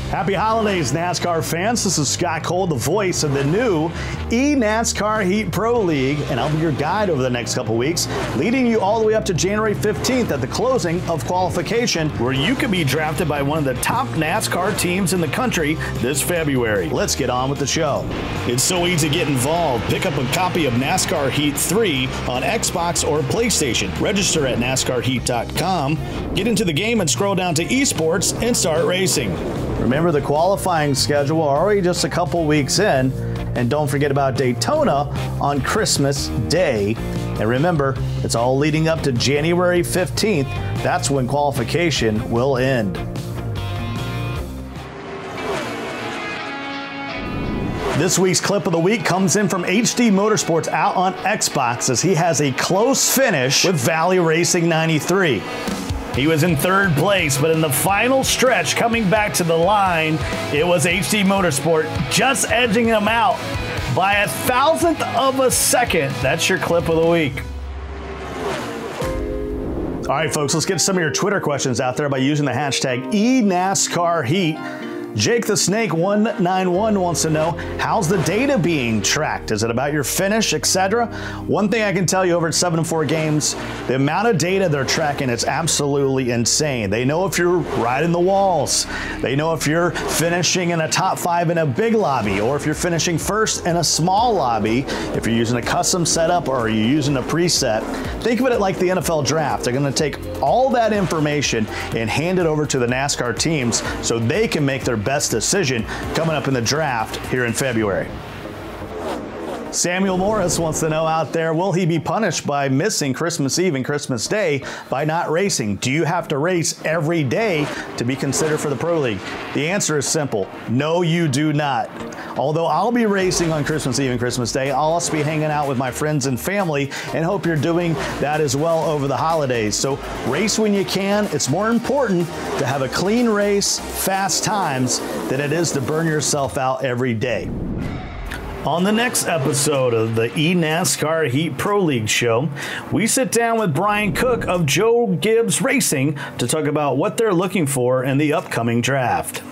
Happy holidays, NASCAR fans. This is Scott Cole, the voice of the new eNASCAR Heat Pro League, and I'll be your guide over the next couple weeks, leading you all the way up to January 15th at the closing of qualification, where you could be drafted by one of the top NASCAR teams in the country this February. Let's get on with the show. It's so easy to get involved. Pick up a copy of NASCAR Heat 3 on Xbox or PlayStation. Register at NASCARHeat.com. Get into the game and scroll down to esports and start racing. Remember, the qualifying schedule already just a couple weeks in, and don't forget about Daytona on Christmas Day. And remember, it's all leading up to January 15th. That's when qualification will end. This week's clip of the week comes in from HD Motorsports out on Xbox, as he has a close finish with Valley Racing 93. He was in third place, but in the final stretch coming back to the line, it was HD Motorsport just edging him out by 1,000th of a second. That's your clip of the week. All right, folks, let's get some of your Twitter questions out there by using the hashtag eNASCAR Heat. Jake the Snake 191 wants to know, how's the data being tracked? Is it about your finish, etc.? One thing I can tell you, over at 7-4 Games, the amount of data they're tracking is absolutely insane. They know if you're riding the walls. They know if you're finishing in a top 5 in a big lobby, or if you're finishing first in a small lobby, if you're using a custom setup or you're using a preset. Think of it like the NFL draft. They're going to take all that information and hand it over to the NASCAR teams so they can make their best decision coming up in the draft here in February. Samuel Morris wants to know out there, will he be punished by missing Christmas Eve and Christmas Day by not racing? Do you have to race every day to be considered for the Pro League? The answer is simple. No, you do not. Although I'll be racing on Christmas Eve and Christmas Day, I'll also be hanging out with my friends and family, and hope you're doing that as well over the holidays. So race when you can. It's more important to have a clean race, fast times, than it is to burn yourself out every day. On the next episode of the eNASCAR Heat Pro League show, we sit down with Brian Cook of Gibbs Racing to talk about what they're looking for in the upcoming draft.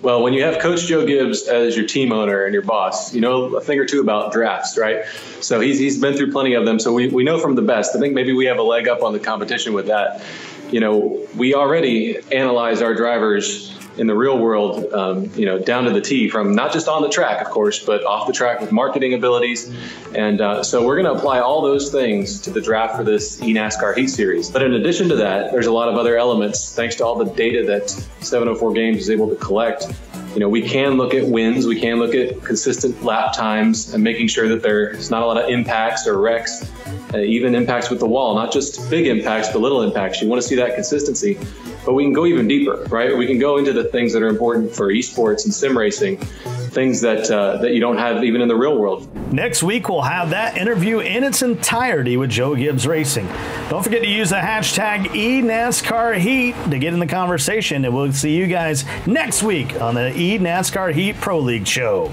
Well, when you have Coach Joe Gibbs as your team owner and your boss, you know a thing or two about drafts, right? So he's been through plenty of them, so we know from the best. I think maybe we have a leg up on the competition with that. You know, we already analyze our drivers in the real world, down to the T, from not just on the track, of course, but off the track with marketing abilities. And so we're going to apply all those things to the draft for this eNASCAR Heat Series. But in addition to that, there's a lot of other elements, thanks to all the data that 704 Games is able to collect. You know, we can look at wins, we can look at consistent lap times, and making sure that there's not a lot of impacts or wrecks, even impacts with the wall, not just big impacts, but little impacts. You want to see that consistency. But we can go even deeper, right? We can go into the things that are important for esports and sim racing, things that you don't have even in the real world. Next week, we'll have that interview in its entirety with Joe Gibbs Racing. Don't forget to use the hashtag eNASCAR Heat to get in the conversation, and we'll see you guys next week on the eNASCAR Heat Pro League show.